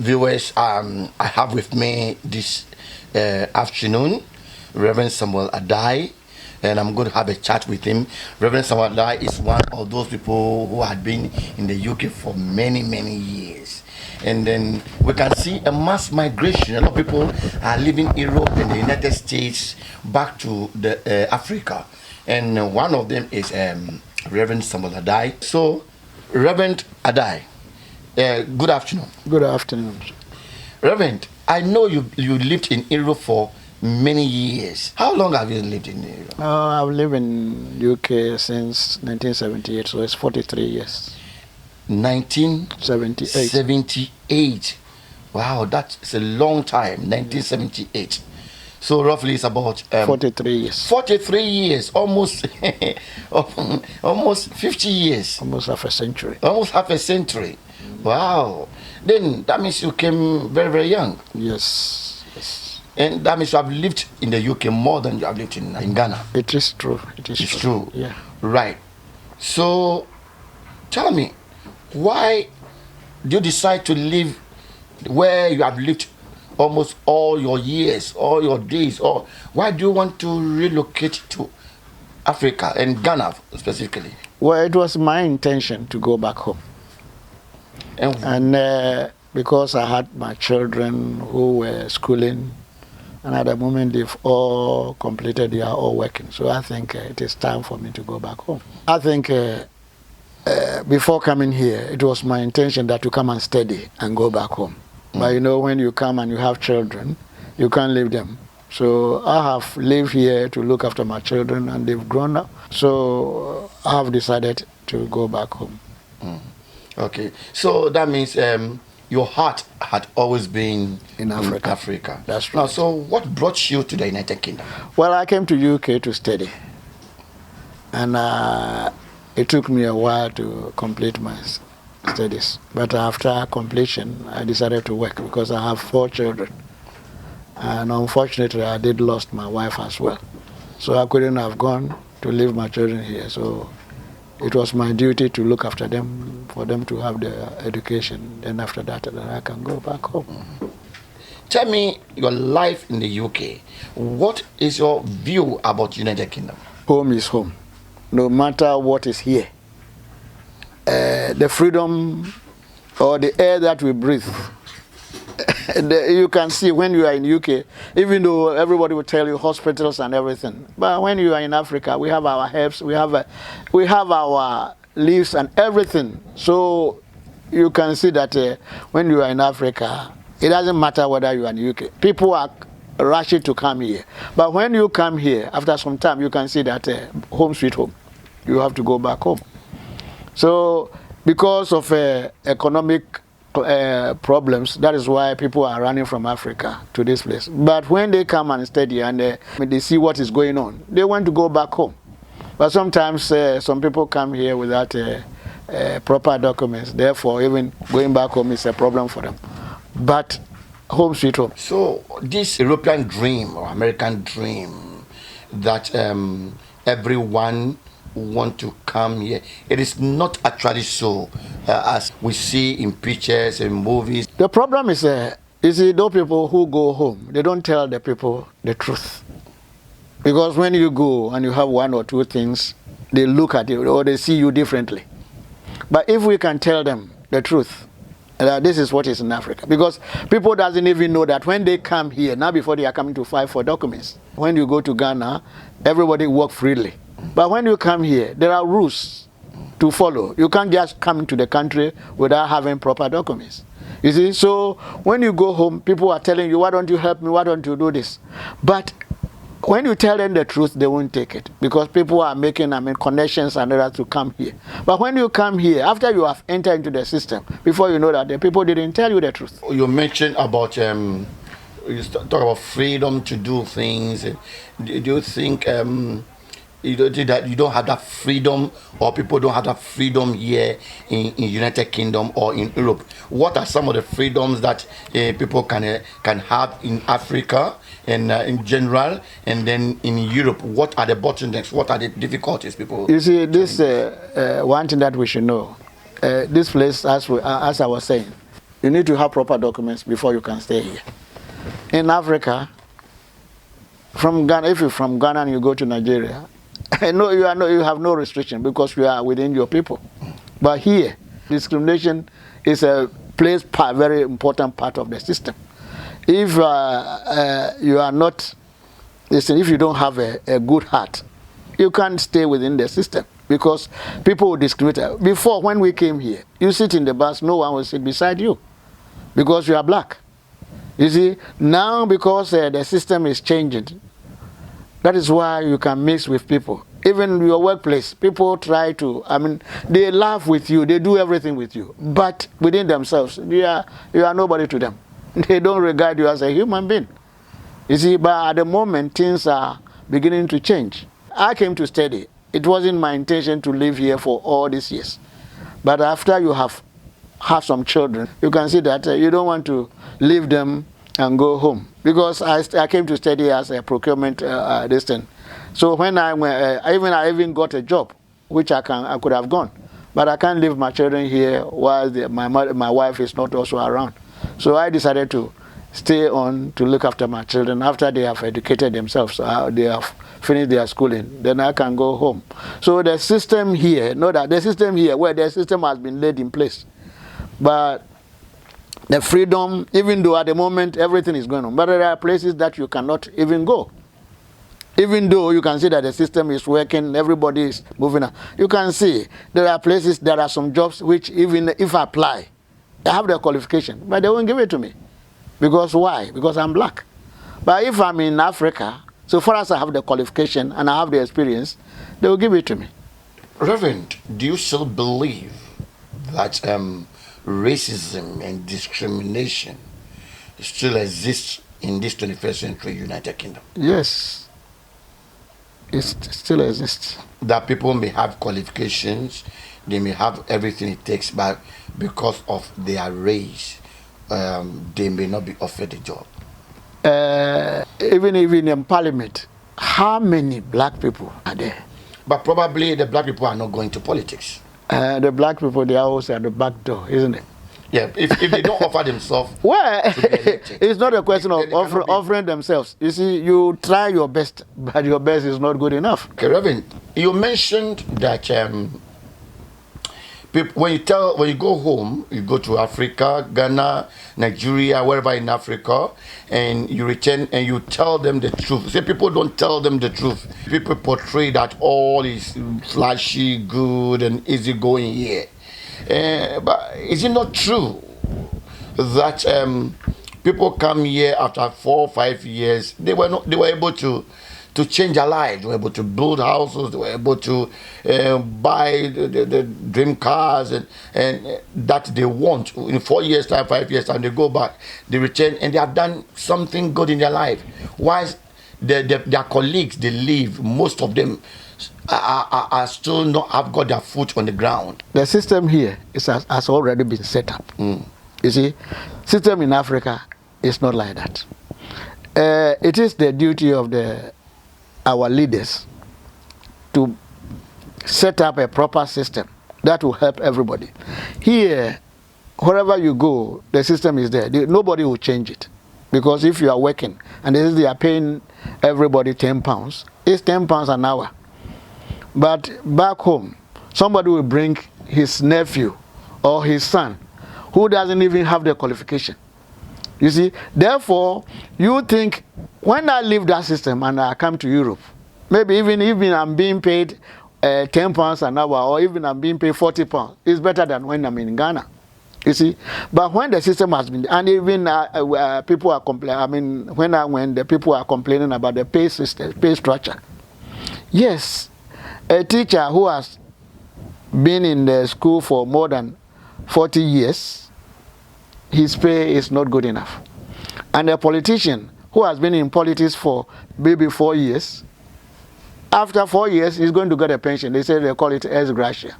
viewers, I have with me this afternoon Reverend Samuel Adai, and I'm going to have a chat with him. Reverend Samuel Adai is one of those people who had been in the UK for many, many years. And then we can see a mass migration. A lot of people are leaving Europe and the United States back to the Africa. And one of them is Reverend Samuel Adai. So, Reverend Adai, good afternoon. Good afternoon. Reverend, I know you lived in Europe for many years. How long have you lived in Europe? I've lived in UK since 1978, so it's 43 years. 1978. Wow, that's a long time. 1978. So roughly it's about 43 years. 43 years, almost almost 50 years. Almost half a century. Almost half a century. Wow. Then that means you came very, very young. Yes. And that means you have lived in the UK more than you have lived in Ghana. It is true. It's true. Yeah. Right. So tell me, why do you decide to live where you have lived almost all your years, all your days, or why do you want to relocate to Africa and Ghana specifically? Well, it was my intention to go back home. And because I had my children who were schooling, and at the moment they've all completed, they are all working. So I think it is time for me to go back home. I think before coming here, it was my intention that to come and study and go back home. But you know, when you come and you have children, you can't leave them. So I have lived here to look after my children, and they've grown up. So I have decided to go back home. Okay, so that means your heart had always been in Africa. That's right. Now, so what brought you to the United Kingdom? Well, I came to UK to study, and it took me a while to complete my studies. But after completion, I decided to work because I have 4 children. And unfortunately, I did lost my wife as well. So I couldn't have gone to leave my children here. So it was my duty to look after them, for them to have their education. Then after that, then I can go back home. Tell me your life in the UK. What is your view about United Kingdom? Home is home, no matter what is here. The freedom or the air that we breathe, you can see when you are in UK, even though everybody will tell you hospitals and everything, but when you are in Africa, we have our herbs, we have our leaves and everything. So you can see that when you are in Africa, it doesn't matter whether you are in UK. People are rushing to come here, but when you come here, after some time, you can see that home sweet home. You have to go back home. So because of economic problems, that is why people are running from Africa to this place. But when they come and study and they see what is going on, they want to go back home. But sometimes some people come here without proper documents. Therefore, even going back home is a problem for them. But home sweet home. So this European dream or American dream that everyone want to come here, it is not actually so as we see in pictures and movies. The problem is those people who go home, they don't tell the people the truth. Because when you go and you have 1 or 2 things, they look at you or they see you differently. But if we can tell them the truth, this is what is in Africa. Because people doesn't even know that when they come here, now before they are coming to file for documents, when you go to Ghana, everybody work freely. But when you come here, there are rules to follow. You can't just come into the country without having proper documents. You see, so when you go home, people are telling you, why don't you help me, why don't you do this? But when you tell them the truth, they won't take it. Because people are making connections and others to come here. But when you come here, after you have entered into the system, before you know that, the people didn't tell you the truth. You mentioned about, you talk about freedom to do things. Do you think you don't have that freedom, or people don't have that freedom here in United Kingdom or in Europe? What are some of the freedoms that people can have in Africa and in general, and then in Europe? What are the bottlenecks? What are the difficulties people? You see, this one thing that we should know. This place, as I was saying, You need to have proper documents before you can stay here. In Africa, from Ghana, if you're from Ghana and you go to Nigeria, no, you have no restriction because you are within your people. But here, discrimination is a very important part of the system. If you are not, listen, if you don't have a good heart, you can't stay within the system because people will discriminate. Before, when we came here, you sit in the bus, no one will sit beside you because you are black. You see, now because the system is changing, that is why you can mix with people. Even in your workplace, people try to, they laugh with you, they do everything with you. But within themselves, you are nobody to them. They don't regard you as a human being. You see, but at the moment, things are beginning to change. I came to study. It wasn't my intention to live here for all these years. But after you have some children, you can see that you don't want to leave them and go home. Because I came to study as a procurement assistant. So when I even got a job, which I could have gone. But I can't leave my children here while my wife is not also around. So I decided to stay on to look after my children after they have educated themselves. They have finished their schooling. Then I can go home. So the system here, the system here, where the system has been laid in place. But the freedom, even though at the moment everything is going on, but there are places that you cannot even go. Even though you can see that the system is working, everybody is moving on. You can see there are places, there are some jobs which even if I apply, I have the qualification, but they won't give it to me. Because why? Because I'm black. But if I'm in Africa, so far as I have the qualification and I have the experience, they will give it to me. Reverend, do you still believe that racism and discrimination still exists in this 21st century United Kingdom? Yes, it still exists. That people may have qualifications, they may have everything it takes, but because of their race, they may not be offered a job. Even in Parliament, how many black people are there? But probably the black people are not going to politics. The black people, they are always at the back door, isn't it? Yeah, if they don't offer themselves. Well, it's not a question of offering themselves. You see, you try your best, but your best is not good enough. Okay, Reverend, you mentioned that when you go home, you go to Africa, Ghana, Nigeria, wherever in Africa, and you return and you tell them the truth. Say people don't tell them the truth. People portray that all is flashy, good, and easygoing here. But is it not true that people come here after 4 or 5 years? They were able to change their lives. They were able to build houses. They were able to buy the dream cars and that they want. In 4 years time, 5 years time, they go back, they return, and they have done something good in their life. Why their colleagues, they leave, most of them are still not have got their foot on the ground. The system here has already been set up. You see, system in Africa is not like that. It is the duty of our leaders to set up a proper system that will help everybody. Here, wherever you go, the system is there. Nobody will change it. Because if you are working and they are paying everybody £10, it's £10 an hour. But back home, somebody will bring his nephew or his son who doesn't even have the qualification. You see, therefore, you think, when I leave that system and I come to Europe, maybe even I'm being paid £10 an hour, or even I'm being paid £40, it's better than when I'm in Ghana. You see, but when the system has been, and even people are complaining, when the people are complaining about the pay system, pay structure. Yes, a teacher who has been in the school for more than 40 years, his pay is not good enough. And a politician who has been in politics for maybe 4 years, after 4 years, he's going to get a pension. They say they call it ex gratia.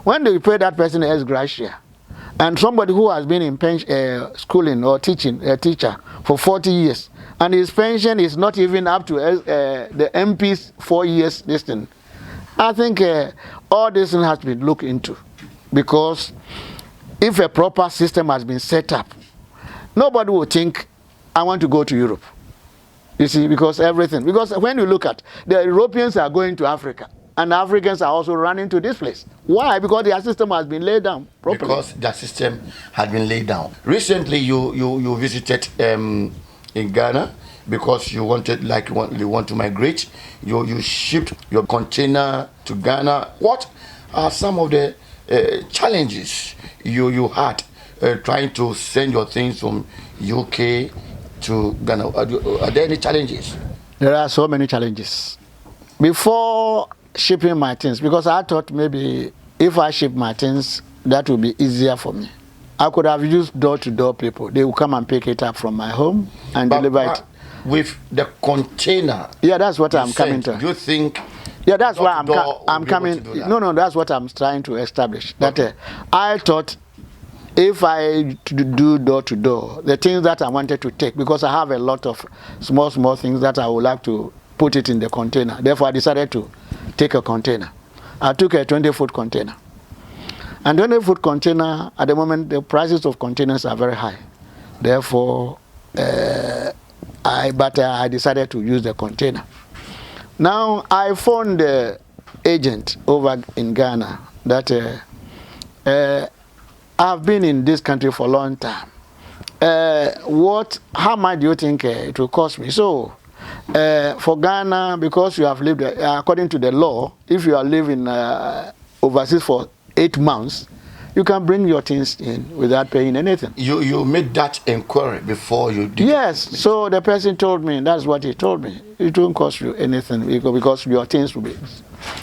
When they pay that person ex gratia, and somebody who has been in schooling or teaching, a teacher for 40 years, and his pension is not even up to the MP's 4 years distance, I think all this has been looked into, because if a proper system has been set up, nobody will think, I want to go to Europe. You see, because when you look at, the Europeans are going to Africa, and Africans are also running to this place. Why? Because their system has been laid down properly. Because their system had been laid down. Recently, you visited in Ghana because you wanted, you want to migrate. You shipped your container to Ghana. What are some of the challenges you had trying to send your things from UK to Ghana? Are there any challenges? There are so many challenges. Before shipping my things, because I thought maybe if I ship my things, that would be easier for me. I could have used door-to-door people. They will come and pick it up from my home and deliver it. With the container. Yeah, that's what I'm coming to. Do you think? Yeah, that's why I'm coming. No, that's what I'm trying to establish. That I thought if I do door-to-door, the things that I wanted to take, because I have a lot of small things that I would like to put it in the container. Therefore, I decided to take a container. I took a 20-foot container. And 20-foot container, at the moment, the prices of containers are very high. Therefore, I decided to use the container. Now, I phoned the agent over in Ghana that I've been in this country for a long time. How much do you think it will cost me? So, for Ghana, because you have lived, according to the law, if you are living overseas for 8 months, you can bring your things in without paying anything. You made that inquiry before you did? Yes. So the person told me, that's what he told me. It won't cost you anything because your things will be.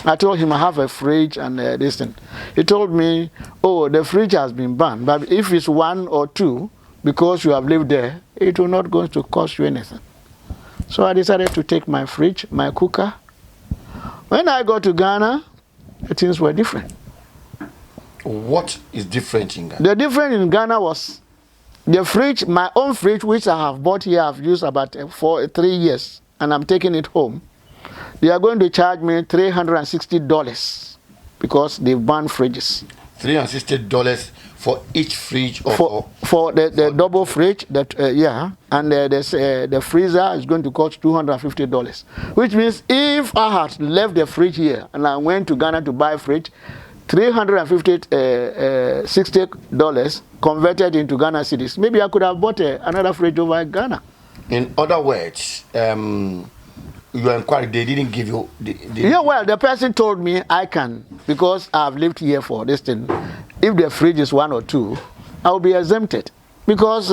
I told him I have a fridge and this thing. He told me, oh, the fridge has been banned, but if it's 1 or 2, because you have lived there, it will not going to cost you anything. So I decided to take my fridge, my cooker. When I got to Ghana, the things were different. What is different in Ghana? The difference in Ghana was the fridge, my own fridge, which I have bought here, I've used about 3 years, and I'm taking it home. They are going to charge me $360 because they've banned fridges. $360 for each fridge? For the double fridge, and the freezer is going to cost $250. Which means if I had left the fridge here and I went to Ghana to buy a fridge, $360 converted into Ghana cedis, maybe I could have bought another fridge over in Ghana. In other words, you inquired, they didn't give you... Yeah, well, the person told me I can, because I've lived here for this thing. If the fridge is 1 or 2, I will be exempted. Because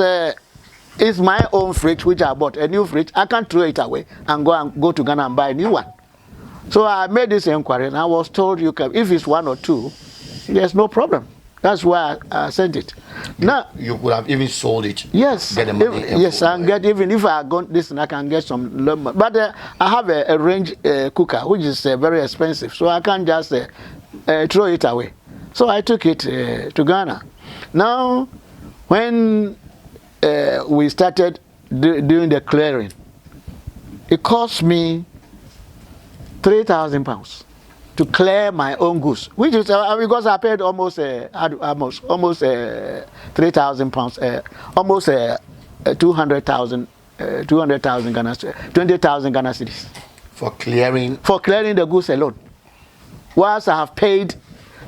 it's my own fridge, which I bought, a new fridge. I can't throw it away and go to Ghana and buy a new one. So I made this inquiry, and I was told you can, if it's 1 or 2, there's no problem. That's why I sent it. Now you could have even sold it. Yes. Get the money. Yes, and get, even if I got this, and I can get some. But I have a range cooker, which is very expensive, so I can't just throw it away. So I took it to Ghana. Now, when we started doing the clearing, it cost me £3,000 to clear my own goods, which is because I paid almost £3,000, almost 200,000 Ghana, 20,000 Ghana cedis for clearing the goods alone. Whilst I have paid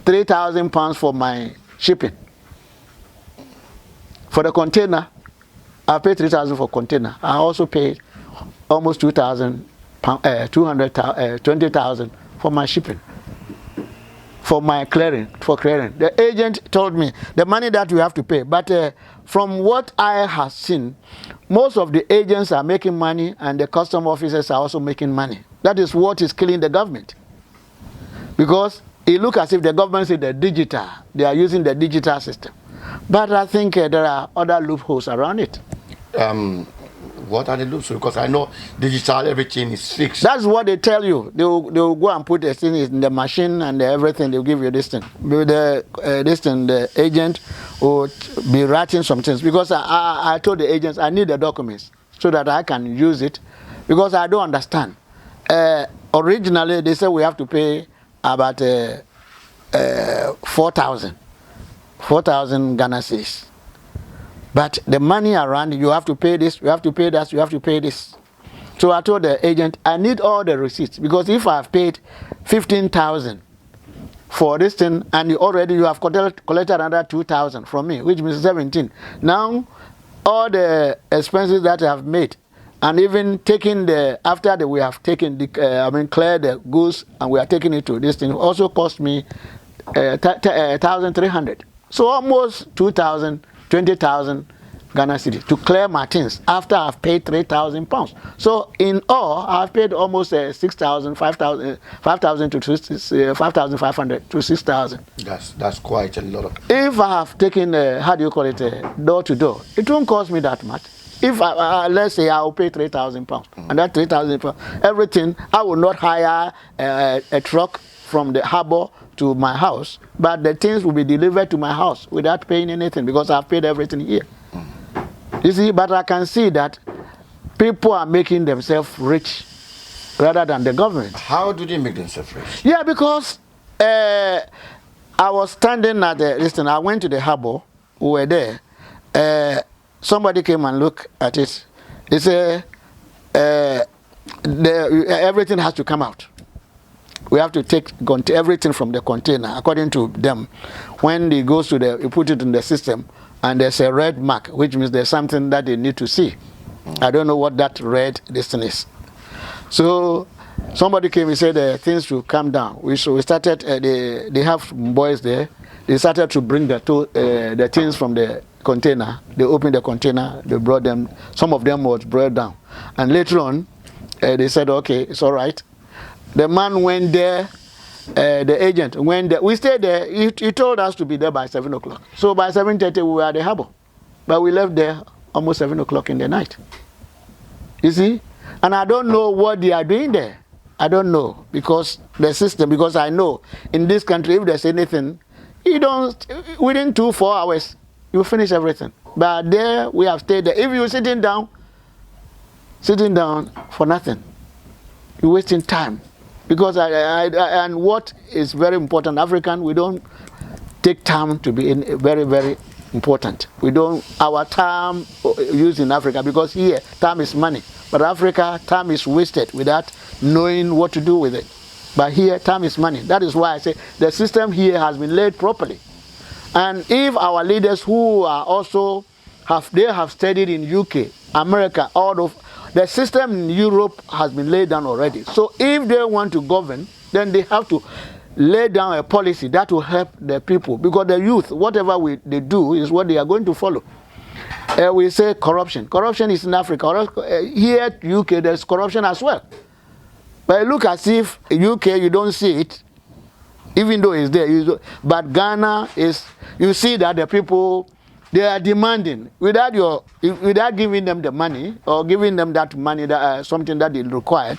£3,000 for my shipping. For the container, I paid $3,000 for container. I also paid almost 20,000 for my shipping, for clearing. The agent told me the money that we have to pay, but from what I have seen, most of the agents are making money and the custom officers are also making money. That is what is killing the government, because it looks as if the government is they are using the digital system, but I think there are other loopholes around it. What are the loops? Because I know digital, everything is fixed. That's what they tell you. They will go and put the thing in the machine and everything. They'll give you this thing. The agent will be writing some things. Because I told the agents I need the documents so that I can use it. Because I don't understand. Originally, they said we have to pay about 4,000 4,000 Ghana cedis. But the money around, you have to pay this, you have to pay that, you have to pay this. So I told the agent, I need all the receipts, because if I've paid 15,000 for this thing, and you have collected another 2,000 from me, which means 17. Now, all the expenses that I have made, and even taking we have taken cleared the goods, and we are taking it to this thing, also cost me 1,300. So almost 2,000, 20,000 Ghana cedis to clear my things after I've paid 3,000 pounds. So in all, I've paid almost 6,000, 5,000 to 5,500 to 6,000. That's quite a lot of. If I have taken door to door, it won't cost me that much. If let's say I'll pay 3,000 pounds, and that 3,000 pounds, everything, I will not hire a truck from the harbour to my house, but the things will be delivered to my house without paying anything, because I've paid everything here. You see, but I can see that people are making themselves rich rather than the government. How do they make themselves rich? Yeah, because I was standing at listen, I went to the harbour, we were there. Somebody came and looked at it. He said, everything has to come out. We have to take everything from the container, according to them. When it goes to you put it in the system, and there's a red mark, which means there's something that they need to see. I don't know what that red thing is. So somebody came and said things should come down. We started, they have boys there. They started to bring the things from the container. They opened the container, they brought them. Some of them was brought down. And later on, they said, okay, it's all right. The man went there. The agent went there. We stayed there. He told us to be there by 7 o'clock. So by 7:30 we were at the harbour, but we left there almost 7 o'clock in the night. You see, and I don't know what they are doing there. I don't know, because the system. Because I know in this country, if there's anything, within 4 hours you finish everything. But there we have stayed there. If you're sitting down for nothing, you're wasting time. Because and what is very important, African, we don't take time to be very, very important. We don't, our time used in Africa, because here, time is money. But Africa, time is wasted without knowing what to do with it. But here, time is money. That is why I say the system here has been laid properly. And if our leaders who are also, they have studied in UK, America, all of, the system in Europe has been laid down already. So if they want to govern, then they have to lay down a policy that will help the people. Because the youth, whatever they do is what they are going to follow. We say corruption. Corruption is in Africa. Here, UK, there's corruption as well. But it looks as if UK, you don't see it, even though it's there. But Ghana is, you see that the people, they are demanding without giving them the money, or giving them that money, something that they required.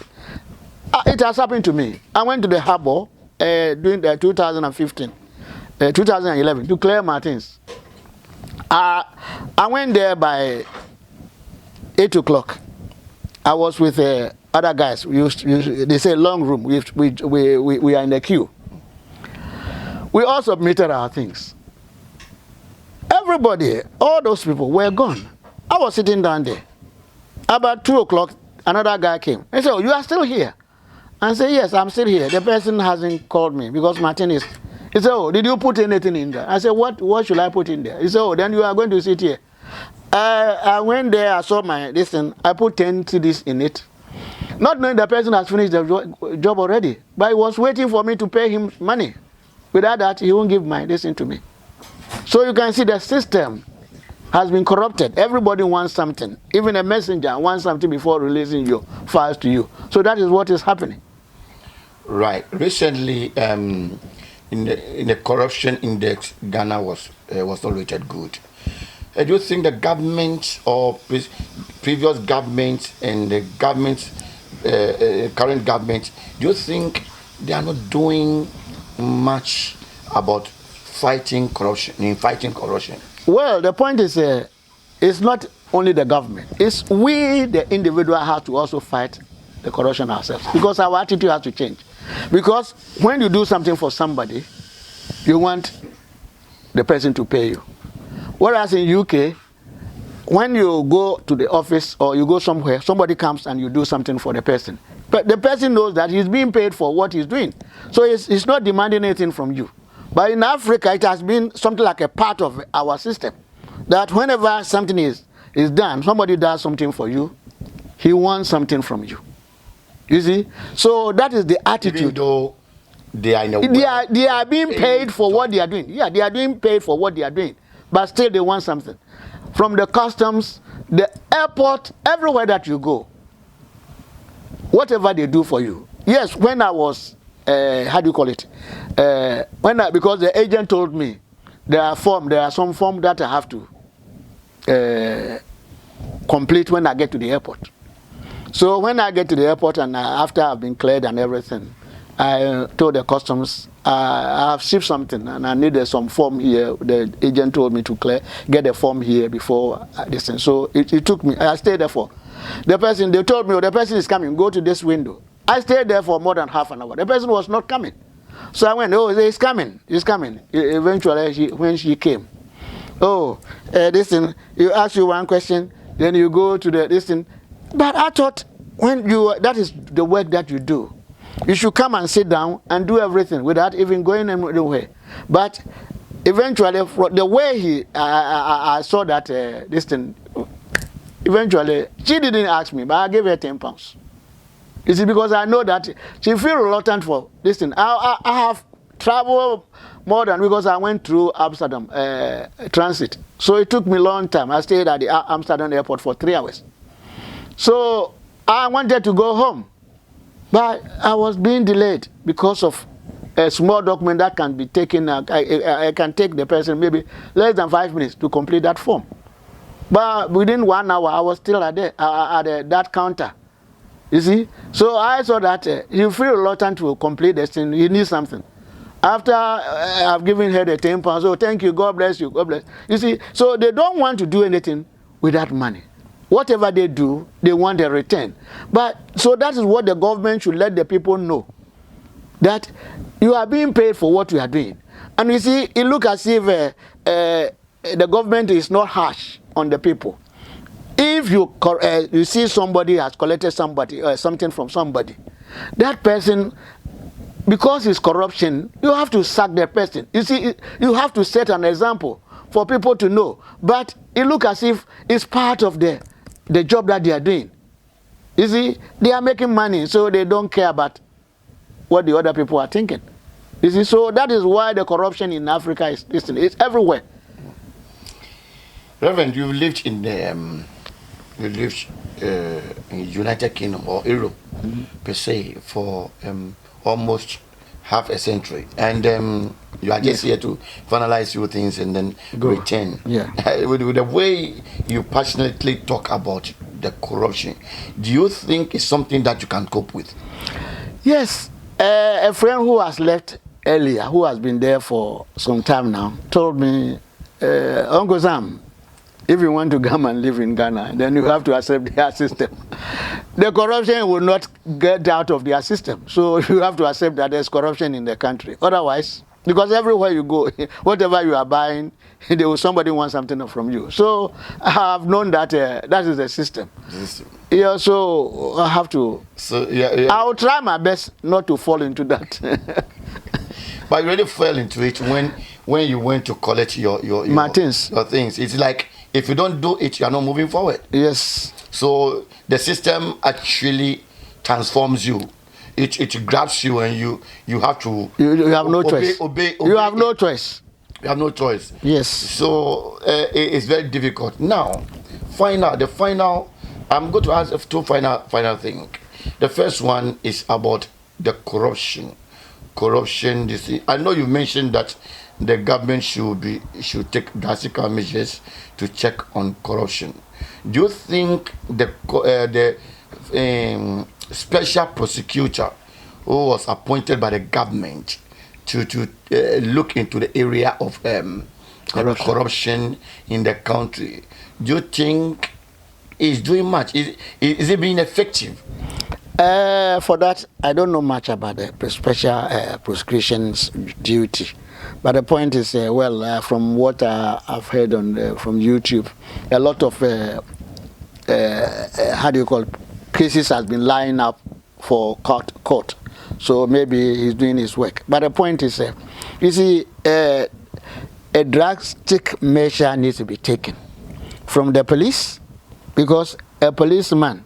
It has happened to me. I went to the harbour during 2011 to clear my things. I went there by 8 o'clock. I was with other guys. They say long room. We are in the queue. We all submitted our things. Everybody, all those people were gone. I was sitting down there. About 2 o'clock, another guy came. He said, "Oh, you are still here?" I said, "Yes, I'm still here. The person hasn't called me because Martin is." He said, "Oh, did you put anything in there?" I said, What should I put in there?" He said, "Oh, then you are going to sit here." I went there, I saw this thing. I put 10 CDs in it. Not knowing the person has finished the job already. But he was waiting for me to pay him money. Without that, he won't give this thing to me. So you can see the system has been corrupted. Everybody wants something. Even a messenger wants something before releasing your files to you. So that is what is happening. Right. Recently, in the corruption index, Ghana was not rated good. Do you think the government or previous governments and the government, current government, do you think they are not doing much about fighting corruption? Well, the point is, it's not only the government. It's we, the individual, have to also fight the corruption ourselves, because our attitude has to change. Because when you do something for somebody, you want the person to pay you. Whereas in UK, when you go to the office or you go somewhere, somebody comes and you do something for the person. But the person knows that he's being paid for what he's doing. So he's not demanding anything from you. But in Africa, it has been something like a part of our system. That whenever something is done, somebody does something for you, he wants something from you. You see? So that is the attitude. Even though they are in a they are being paid for what they are doing. Yeah, they are being paid for what they are doing. But still they want something. From the customs, the airport, everywhere that you go, whatever they do for you. Yes, when I was, how do you call it? Because the agent told me there are some form that I have to complete when I get to the airport. So when I get to the airport and after I've been cleared and everything, I told the customs, I have shipped something and I needed some form here. The agent told me to get a form here before this thing. So it took me, I stayed there for. The person, they told me, oh, the person is coming, go to this window. I stayed there for more than half an hour. The person was not coming. So I went, oh, he's coming, he's coming. Eventually, when she came, oh, this thing, you ask you one question, then you go to this thing. But I thought, that is the work that you do. You should come and sit down and do everything without even going anywhere. But eventually, the way I saw that this thing, eventually, she didn't ask me, but I gave her £10. You see, because I know that she feels reluctant for this thing. I have traveled more than, because I went through Amsterdam transit. So it took me a long time. I stayed at the Amsterdam airport for 3 hours. So I wanted to go home. But I was being delayed because of a small document that can be taken. I can take the person maybe less than 5 minutes to complete that form. But within 1 hour, I was still at that counter. You see? So I saw that you feel reluctant to complete this thing. You need something. After I've given her the £10, oh, thank you, God bless you, God bless. You see? So they don't want to do anything with that money. Whatever they do, they want a return. But so that is what the government should let the people know, that you are being paid for what you are doing. And you see, it looks as if the government is not harsh on the people. If you see somebody has collected something from somebody, that person, because it's corruption, you have to sack that person. You see, you have to set an example for people to know. But it looks as if it's part of the job that they are doing. You see, they are making money, so they don't care about what the other people are thinking. You see, so that is why the corruption in Africa is everywhere. Reverend, you lived in United Kingdom or Europe per se for almost half a century, and you are just here to finalize few things and then return. Yeah. With the way you passionately talk about the corruption, do you think it's something that you can cope with? Yes. A friend who has left earlier, who has been there for some time now, told me, Uncle Sam, if you want to come and live in Ghana, then you have to accept their system. The corruption will not get out of their system. So you have to accept that there's corruption in the country. Otherwise, because everywhere you go, whatever you are buying, somebody wants something from you. So I have known that that is the system. Yeah, so I have to. So yeah. I'll try my best not to fall into that. But you really fell into it when you went to collect your things. It's like, if you don't do it, you are not moving forward. Yes. So the system actually transforms you. It grabs you, and you have to. You have no choice. Obey. You have no choice. You have no choice. Yes. So it's very difficult. Now, I'm going to ask two final things. The first one is about the corruption. Corruption. I know you mentioned that the government should take drastic measures to check on corruption. Do you think the special prosecutor who was appointed by the government to look into the area of corruption in the country, do you think is doing much? Is it being effective? For that, I don't know much about the special prosecution's duty. But the point is, from what I've heard on from YouTube, a lot of how do you call it, cases has been lining up for court. So maybe he's doing his work. But the point is, you see, a drastic measure needs to be taken from the police, because a policeman,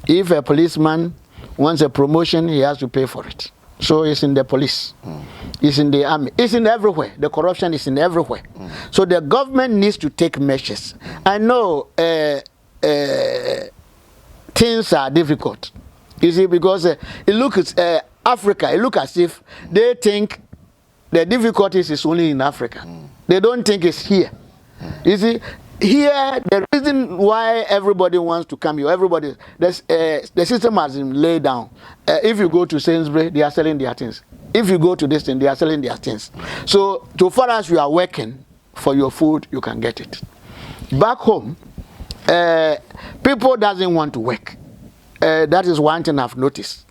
if a policeman wants a promotion, he has to pay for it. So it's in the police, it's in the army, it's in everywhere. The corruption is in everywhere. So the government needs to take measures. I know things are difficult. You see, because it looks Africa, it looks as if they think the difficulties is only in Africa. They don't think it's here. You see, here the reason why everybody wants to come here, the system has been laid down. If you go to Sainsbury, they are selling their things. If you go to this thing, they are selling their things. So, so far as you are working for your food, you can get it. Back home, people doesn't want to work. That is one thing I've noticed.